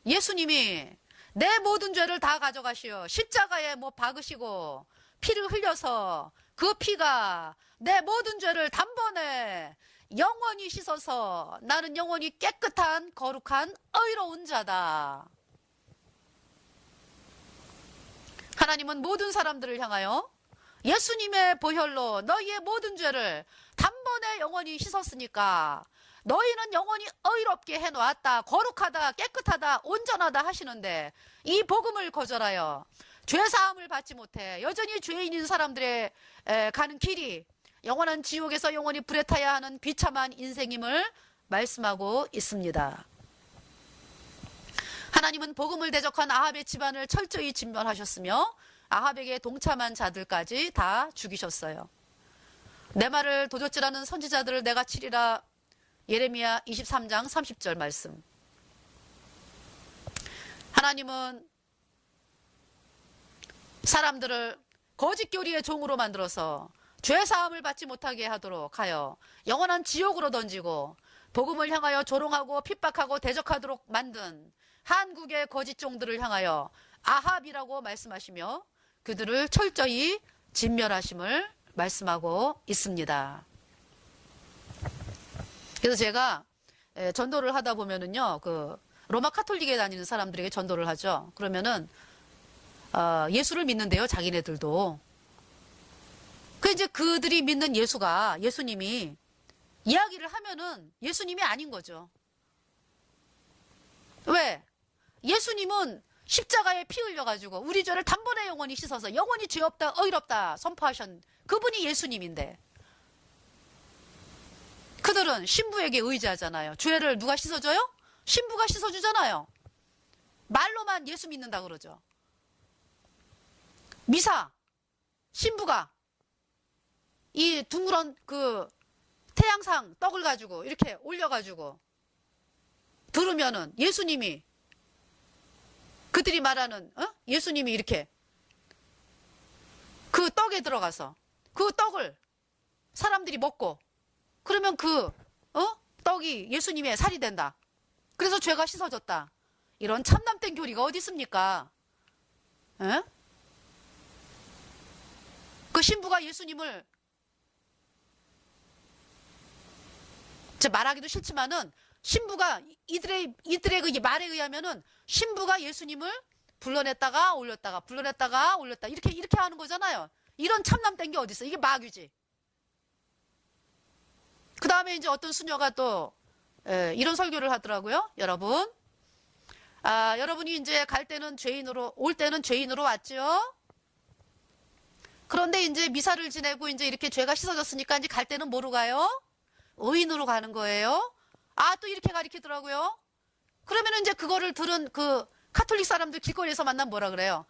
예수님이 내 모든 죄를 다 가져가시어 십자가에 박으시고 피를 흘려서 그 피가 내 모든 죄를 단번에 영원히 씻어서 나는 영원히 깨끗한 거룩한 의로운 자다. 하나님은 모든 사람들을 향하여 예수님의 보혈로 너희의 모든 죄를 단번에 영원히 씻었으니까 너희는 영원히 의롭게 해놓았다. 거룩하다, 깨끗하다, 온전하다 하시는데 이 복음을 거절하여 죄사함을 받지 못해 여전히 죄인인 사람들의 가는 길이 영원한 지옥에서 영원히 불에 타야 하는 비참한 인생임을 말씀하고 있습니다. 하나님은 복음을 대적한 아합의 집안을 철저히 진멸하셨으며 아합에게 동참한 자들까지 다 죽이셨어요. 내 말을 도적질하는 선지자들을 내가 치리라. 예레미야 23장 30절 말씀. 하나님은 사람들을 거짓교리의 종으로 만들어서 죄사함을 받지 못하게 하도록 하여 영원한 지옥으로 던지고 복음을 향하여 조롱하고 핍박하고 대적하도록 만든 한국의 거짓종들을 향하여 아합이라고 말씀하시며 그들을 철저히 진멸하심을 말씀하고 있습니다. 그래서 제가 전도를 하다 보면은요, 그 로마 카톨릭에 다니는 사람들에게 전도를 하죠. 그러면은 예수를 믿는데요, 자기네들도. 그 근데 이제 그들이 믿는 예수님이 이야기를 하면은 예수님이 아닌 거죠. 왜? 예수님은 십자가에 피 흘려가지고 우리 죄를 단번에 영원히 씻어서 영원히 죄 없다, 의롭다 선포하신 그분이 예수님인데 그들은 신부에게 의지하잖아요. 죄를 누가 씻어줘요? 신부가 씻어주잖아요. 말로만 예수 믿는다 그러죠. 미사, 신부가 이 둥그런 그 태양상 떡을 가지고 이렇게 올려가지고 들으면은 예수님이 그들이 말하는 예수님이 이렇게 그 떡에 들어가서 그 떡을 사람들이 먹고 그러면 그 떡이 예수님의 살이 된다. 그래서 죄가 씻어졌다. 이런 참남된 교리가 어디 있습니까? 에? 그 신부가 예수님을 말하기도 싫지만은 신부가 이들의 그 말에 의하면은 신부가 예수님을 불러냈다가 올렸다 이렇게 하는 거잖아요. 이런 참남된 게 어디 있어? 이게 마귀지. 그 다음에 이제 어떤 수녀가 또 이런 설교를 하더라고요. 여러분, 여러분이 이제 갈 때는 죄인으로 올 때는 죄인으로 왔죠. 그런데 이제 미사를 지내고 이제 이렇게 죄가 씻어졌으니까 이제 갈 때는 뭐로 가요? 의인으로 가는 거예요. 또 이렇게 가리키더라고요. 그러면 이제 그거를 들은 그 카톨릭 사람들 길거리에서 만나면 뭐라 그래요?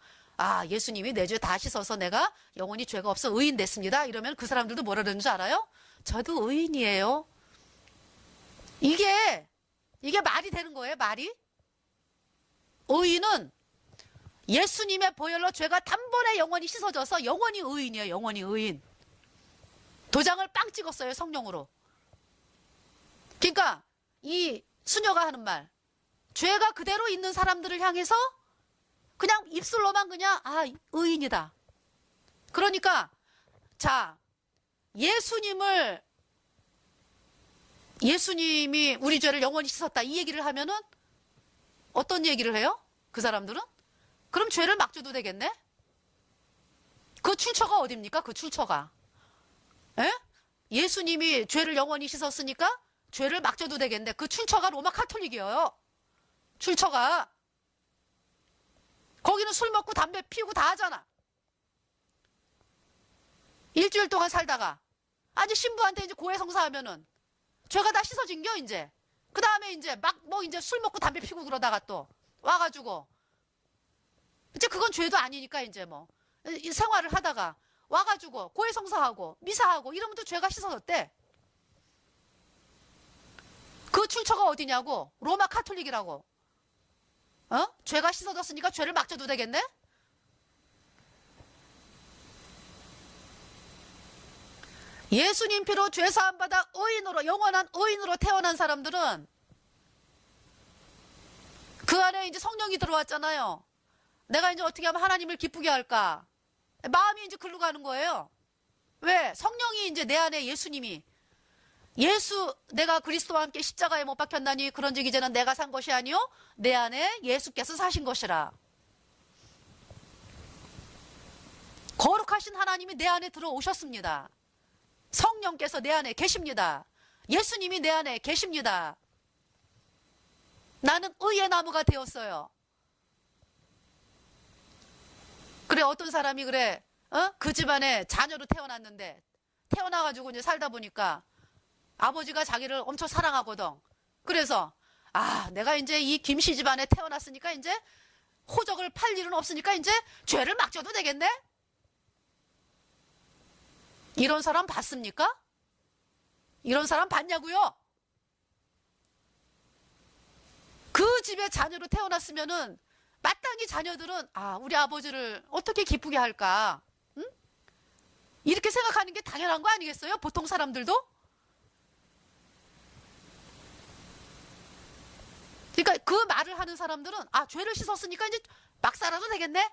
예수님이 내 죄 다 씻어서 내가 영원히 죄가 없어 의인 됐습니다. 이러면 그 사람들도 뭐라 그러는 줄 알아요? 저도 의인이에요. 이게 말이 되는 거예요, 말이? 의인은 예수님의 보혈로 죄가 단번에 영원히 씻어져서 영원히 의인이에요, 영원히 의인. 도장을 빵 찍었어요, 성령으로. 그러니까 이 수녀가 하는 말, 죄가 그대로 있는 사람들을 향해서 그냥 입술로만 그냥 의인이다. 그러니까 자, 예수님이 우리 죄를 영원히 씻었다 이 얘기를 하면은 어떤 얘기를 해요? 그 사람들은? 그럼 죄를 막 줘도 되겠네? 그 출처가 어딥니까? 그 출처가. 에? 예수님이 죄를 영원히 씻었으니까 죄를 막 줘도 되겠네. 그 출처가 로마 카톨릭이에요. 출처가. 거기는 술 먹고 담배 피우고 다 하잖아. 일주일 동안 살다가 신부한테 이제 고해성사하면은 죄가 다 씻어진겨 이제. 그 다음에 이제 막 이제 술 먹고 담배 피우고 그러다가 또 와가지고 이제 그건 죄도 아니니까 이제 이 생활을 하다가 와가지고 고해성사하고 미사하고 이러면 또 죄가 씻어졌대. 그 출처가 어디냐고? 로마 카톨릭이라고. 죄가 씻어졌으니까 죄를 막 져도 되겠네? 예수님 피로 죄 사함 받아 의인으로 영원한 의인으로 태어난 사람들은 그 안에 이제 성령이 들어왔잖아요. 내가 이제 어떻게 하면 하나님을 기쁘게 할까? 마음이 이제 글로 가는 거예요. 왜? 성령이 이제 내 안에 예수님이 내가 그리스도와 함께 십자가에 못 박혔나니 그런즉 이제는 내가 산 것이 아니요 내 안에 예수께서 사신 것이라. 거룩하신 하나님이 내 안에 들어오셨습니다. 성령께서 내 안에 계십니다. 예수님이 내 안에 계십니다. 나는 의의 나무가 되었어요. 그래, 어떤 사람이 그래, 그 집안에 자녀로 태어났는데 태어나가지고 이제 살다 보니까 아버지가 자기를 엄청 사랑하거든. 그래서 내가 이제 이 김씨 집안에 태어났으니까 이제 호적을 팔 일은 없으니까 이제 죄를 막 져도 되겠네? 이런 사람 봤습니까? 이런 사람 봤냐고요? 그 집에 자녀로 태어났으면은 마땅히 자녀들은 우리 아버지를 어떻게 기쁘게 할까? 응? 이렇게 생각하는 게 당연한 거 아니겠어요? 보통 사람들도? 그러니까 그 말을 하는 사람들은 죄를 씻었으니까 이제 막 살아도 되겠네?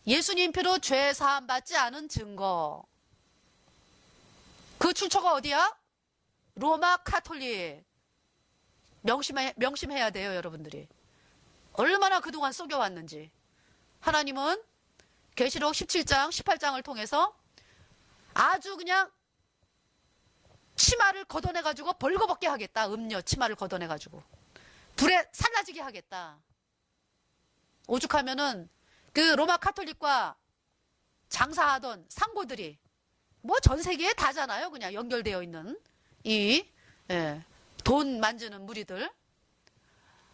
예수님 피로 죄 사함 받지 않은 증거. 그 출처가 어디야? 로마 카톨릭. 명심해야 돼요, 여러분들이. 얼마나 그동안 속여왔는지. 하나님은 계시록 17장, 18장을 통해서 아주 그냥 치마를 걷어내가지고 벌거벗게 하겠다. 음녀 치마를 걷어내가지고 불에 살라지게 하겠다. 오죽하면은 그 로마 카톨릭과 장사하던 상고들이 뭐 전 세계에 다잖아요. 그냥 연결되어 있는 이 돈 만지는 무리들.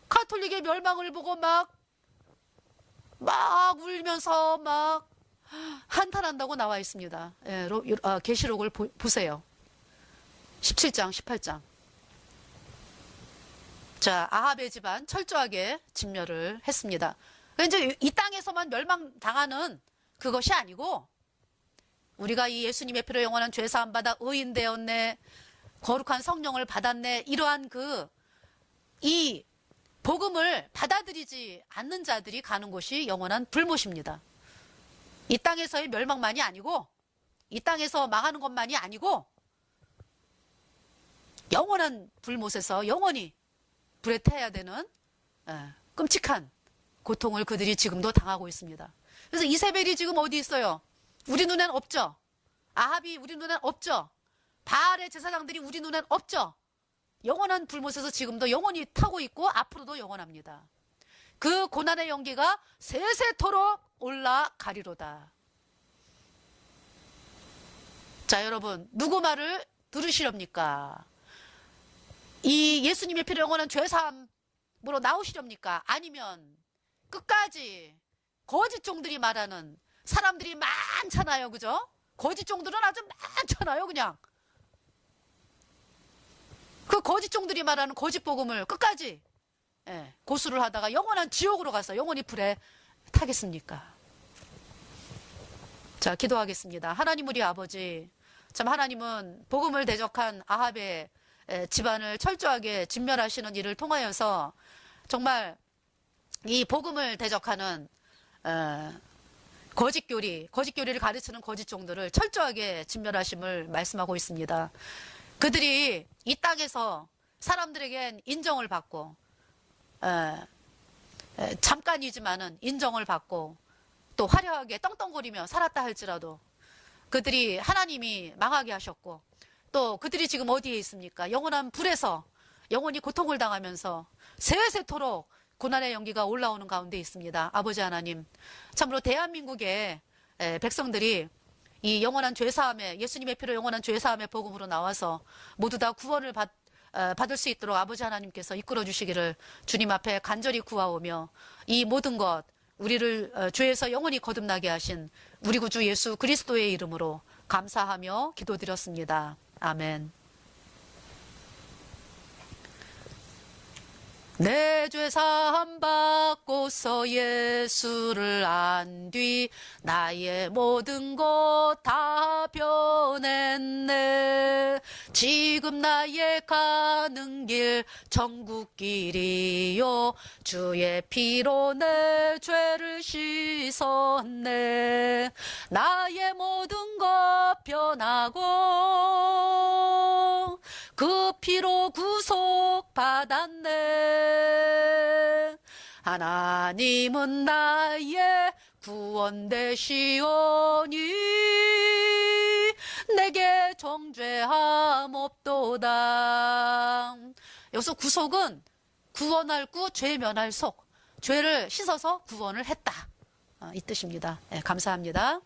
카톨릭의 멸망을 보고 막 울면서 막 한탄한다고 나와 있습니다. 계시록을 보세요. 17장, 18장. 자, 아합의 집안 철저하게 진멸을 했습니다. 이제 이 땅에서만 멸망당하는 그것이 아니고 우리가 이 예수님의 피로 영원한 죄 사함 받아 의인 되었네, 거룩한 성령을 받았네, 이러한 이 복음을 받아들이지 않는 자들이 가는 곳이 영원한 불못입니다. 이 땅에서의 멸망만이 아니고 이 땅에서 망하는 것만이 아니고 영원한 불못에서 영원히 불에 태워야 되는 끔찍한 고통을 그들이 지금도 당하고 있습니다. 그래서 이세벨이 지금 어디 있어요? 우리 눈엔 없죠. 아합이 우리 눈엔 없죠. 바알의 제사장들이 우리 눈엔 없죠. 영원한 불못에서 지금도 영원히 타고 있고 앞으로도 영원합니다. 그 고난의 연기가 세세토록 올라가리로다. 자, 여러분, 누구 말을 들으시렵니까? 이 예수님의 피로 영원한 죄사함으로 나오시렵니까? 아니면 끝까지 거짓 종들이 말하는 사람들이 많잖아요. 그죠? 거짓 종들은 아주 많잖아요. 그냥 그 거짓 종들이 말하는 거짓 복음을 끝까지 고수를 하다가 영원한 지옥으로 가서 영원히 불에 타겠습니까? 자, 기도하겠습니다. 하나님 우리 아버지, 참 하나님은 복음을 대적한 아합의 집안을 철저하게 진멸하시는 일을 통하여서 정말 이 복음을 대적하는 거짓교리를 가르치는 거짓 종들을 철저하게 진멸하심을 말씀하고 있습니다. 그들이 이 땅에서 사람들에겐 인정을 받고 잠깐이지만은 인정을 받고 또 화려하게 떵떵거리며 살았다 할지라도 그들이 하나님이 망하게 하셨고 또 그들이 지금 어디에 있습니까? 영원한 불에서 영원히 고통을 당하면서 세세토록 고난의 연기가 올라오는 가운데 있습니다. 아버지 하나님, 참으로 대한민국의 백성들이 이 영원한 죄사함에, 예수님의 피로 영원한 죄사함의 복음으로 나와서 모두 다 구원을 받을 수 있도록 아버지 하나님께서 이끌어 주시기를 주님 앞에 간절히 구하오며 이 모든 것 우리를 죄에서 영원히 거듭나게 하신 우리 구주 예수 그리스도의 이름으로 감사하며 기도드렸습니다. 아멘. 내 죄사함 받고서 예수를 안 뒤 나의 모든 것 다 변했네. 지금 나의 가는 길 천국길이요 주의 피로 내 죄를 씻었네. 나의 모든 것 변하고 그 피로 구속받았네. 하나님은 나의 구원 되시오니 내게 정죄함 없도다. 여기서 구속은 구원할 구, 죄 면할 속, 죄를 씻어서 구원을 했다, 이 뜻입니다. 감사합니다.